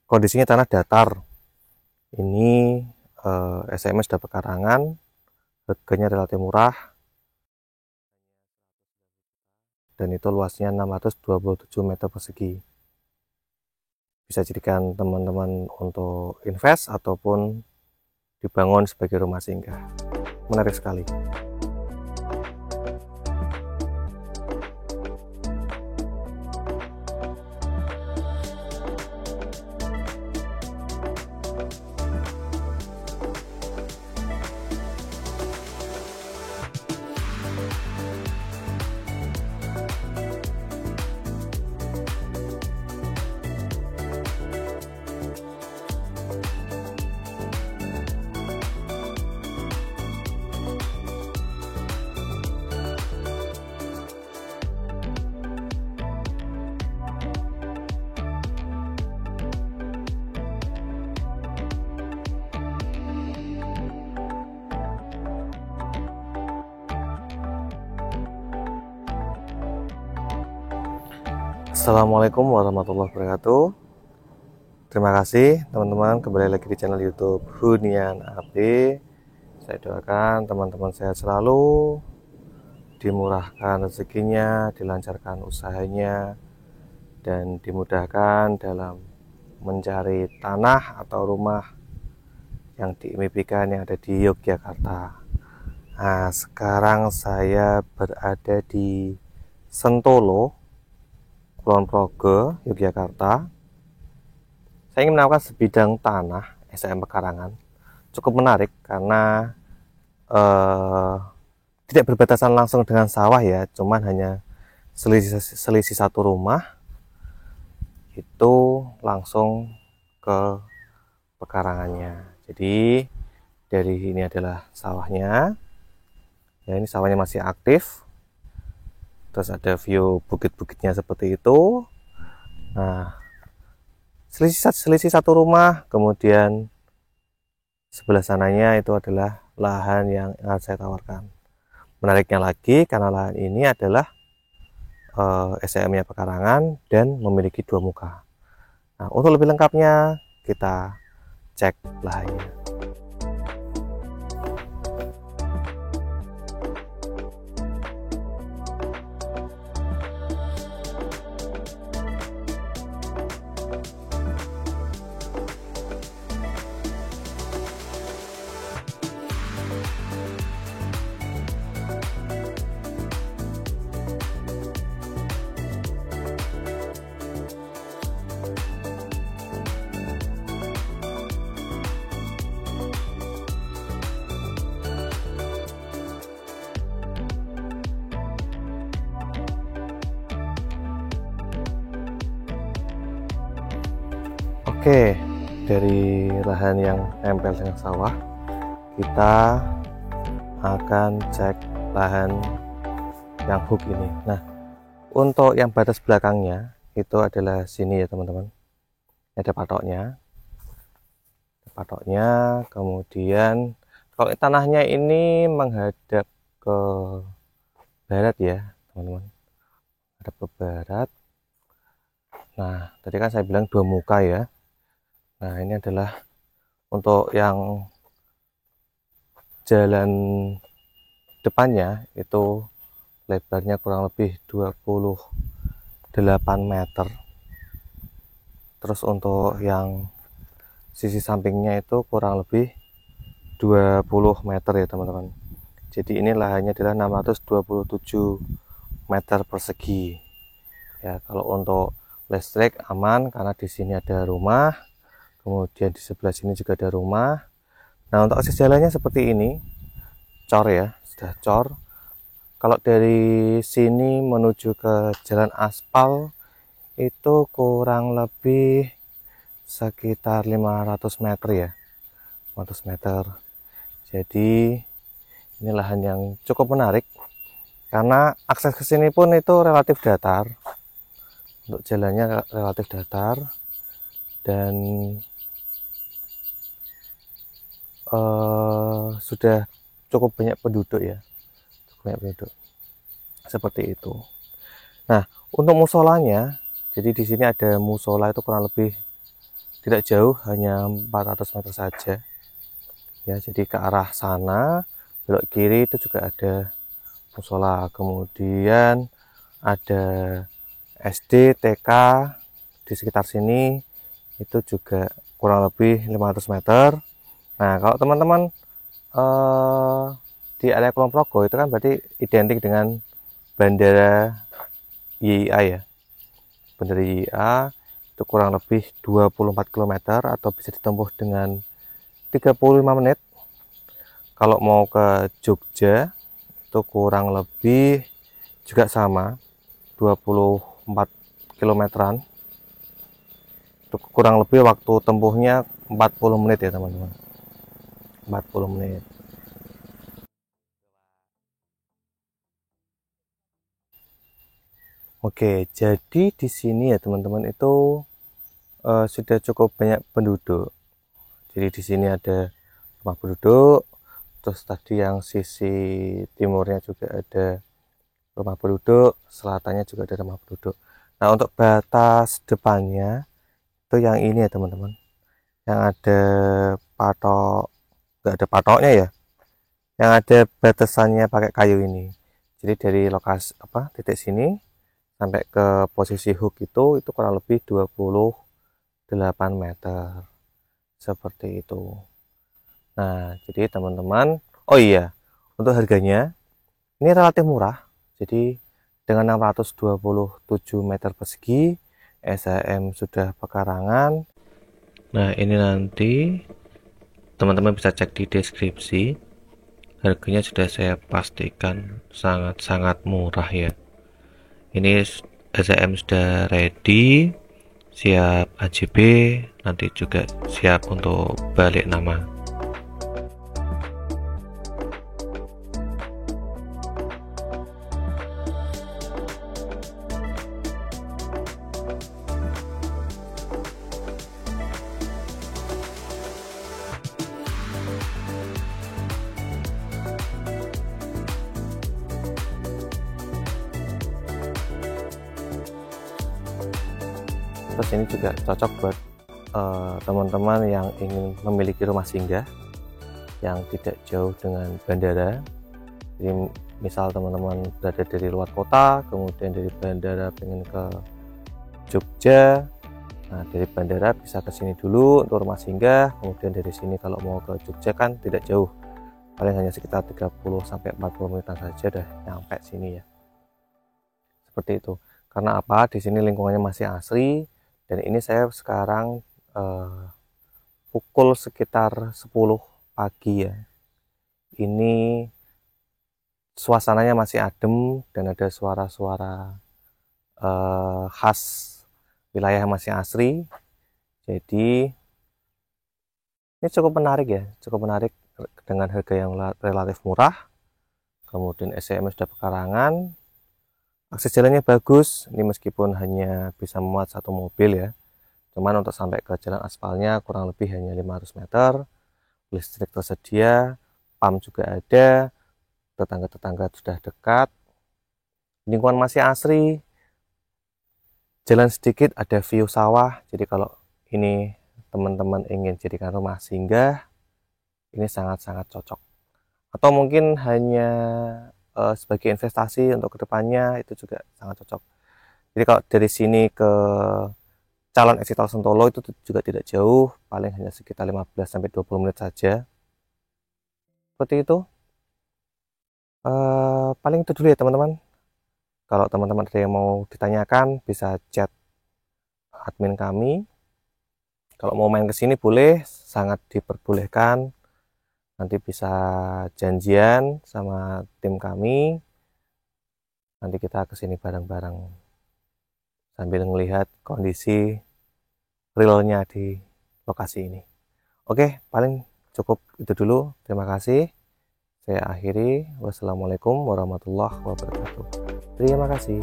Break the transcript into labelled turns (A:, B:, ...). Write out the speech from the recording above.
A: kondisinya tanah datar. Ini SME sudah pekarangan, harganya relatif murah, dan itu luasnya 627 meter persegi. Bisa jadikan teman-teman untuk invest ataupun dibangun sebagai rumah singgah. Menarik sekali. Assalamualaikum warahmatullahi wabarakatuh. Terima kasih teman-teman, kembali lagi di channel YouTube Hunian Abdi. Saya doakan teman-teman sehat selalu, dimurahkan rezekinya, dilancarkan usahanya, dan dimudahkan dalam mencari tanah atau rumah yang diimpikan yang ada di Yogyakarta. Nah, sekarang saya berada di Sentolo, Kulon Progo, Yogyakarta. Saya ingin menawarkan sebidang tanah SME pekarangan. Cukup menarik karena tidak berbatasan langsung dengan sawah ya, cuman hanya selisih satu rumah itu langsung ke pekarangannya. Jadi dari ini adalah sawahnya. Ya, ini sawahnya masih aktif. Terus ada view bukit-bukitnya seperti itu. Nah, selisih satu rumah, kemudian sebelah sananya itu adalah lahan yang akan saya tawarkan. Menariknya lagi karena lahan ini adalah SME-nya pekarangan dan memiliki 2 muka. Nah, untuk lebih lengkapnya kita cek lahannya. Oke, dari lahan yang nempel dengan sawah, kita akan cek lahan yang hook ini. Nah, untuk yang batas belakangnya itu adalah sini ya teman-teman. Ada patoknya, kemudian kalau tanahnya ini menghadap ke barat ya teman-teman, menghadap ke barat. Nah, tadi kan saya bilang 2 muka ya. Nah, ini adalah untuk yang jalan depannya itu lebarnya kurang lebih 28 meter. Terus untuk yang sisi sampingnya itu kurang lebih 20 meter ya teman-teman. Jadi ini lahannya adalah 627 meter persegi. Ya, kalau untuk listrik aman karena di sini ada rumah. Kemudian di sebelah sini juga ada rumah. Nah, untuk akses jalannya seperti ini, cor ya, sudah cor. Kalau dari sini menuju ke jalan aspal itu kurang lebih sekitar 500 meter ya, 500 meter. Jadi ini lahan yang cukup menarik karena akses ke sini pun itu relatif datar. Untuk jalannya relatif datar dan sudah cukup banyak penduduk ya, seperti itu. Nah, untuk musolanya, jadi di sini ada musola itu kurang lebih tidak jauh, hanya 400 meter saja ya. Jadi ke arah sana belok kiri itu juga ada musola, kemudian ada SD, TK di sekitar sini itu juga kurang lebih 500 meter. Nah, kalau teman-teman di area Kulon Progo itu kan berarti identik dengan Bandara YIA ya. Bandara YIA itu kurang lebih 24 km atau bisa ditempuh dengan 35 menit. Kalau mau ke Jogja itu kurang lebih juga sama 24 kilometeran. Itu kurang lebih waktu tempuhnya 40 menit ya teman-teman. 40 menit. Oke, jadi di sini ya teman-teman itu sudah cukup banyak penduduk. Jadi di sini ada rumah penduduk, terus tadi yang sisi timurnya juga ada rumah penduduk, selatannya juga ada rumah penduduk. Nah, untuk batas depannya itu yang ini ya teman-teman, yang ada patok, nggak ada patoknya ya, yang ada batasannya pakai kayu ini. Jadi dari lokasi titik sini sampai ke posisi hook itu kurang lebih 28 meter seperti itu. Nah, jadi teman-teman, oh iya, untuk harganya ini relatif murah. Jadi dengan 627 meter persegi, SHM sudah pekarangan. Nah, ini nanti teman-teman bisa cek di deskripsi. Harganya sudah saya pastikan sangat-sangat murah ya. Ini SHM sudah ready, siap AJB, nanti juga siap untuk balik nama. Terus ini juga cocok buat teman-teman yang ingin memiliki rumah singgah yang tidak jauh dengan bandara. Jadi misal teman-teman berada dari luar kota, kemudian dari bandara pengen ke Jogja, nah dari bandara bisa ke sini dulu untuk rumah singgah, kemudian dari sini kalau mau ke Jogja kan tidak jauh, paling hanya sekitar 30 sampai 40 menitan saja udah nyampe sini ya. Seperti itu. Karena apa? Di sini lingkungannya masih asri. Dan ini saya sekarang pukul sekitar 10 pagi ya. Ini suasananya masih adem dan ada suara-suara khas wilayah yang masih asri. Jadi ini cukup menarik ya, cukup menarik dengan harga yang relatif murah. Kemudian SCM sudah pekarangan. Akses jalannya bagus, ini meskipun hanya bisa memuat satu mobil ya. Cuman untuk sampai ke jalan aspalnya kurang lebih hanya 500 meter. Listrik tersedia, pam juga ada, tetangga-tetangga sudah dekat. Lingkungan masih asri. Jalan sedikit ada view sawah. Jadi kalau ini teman-teman ingin jadikan rumah singgah, ini sangat-sangat cocok. Atau mungkin hanya sebagai investasi untuk kedepannya, itu juga sangat cocok. Jadi kalau dari sini ke calon exit tol Sentolo itu juga tidak jauh, paling hanya sekitar 15 sampai 20 menit saja. Seperti itu. Paling itu dulu ya teman-teman. Kalau teman-teman ada yang mau ditanyakan bisa chat admin kami. Kalau mau main ke sini boleh, sangat diperbolehkan. Nanti bisa janjian sama tim kami. Nanti kita ke sini bareng-bareng sambil melihat kondisi realnya di lokasi ini. Oke, paling cukup itu dulu. Terima kasih. Saya akhiri. Wassalamualaikum warahmatullahi wabarakatuh. Terima kasih.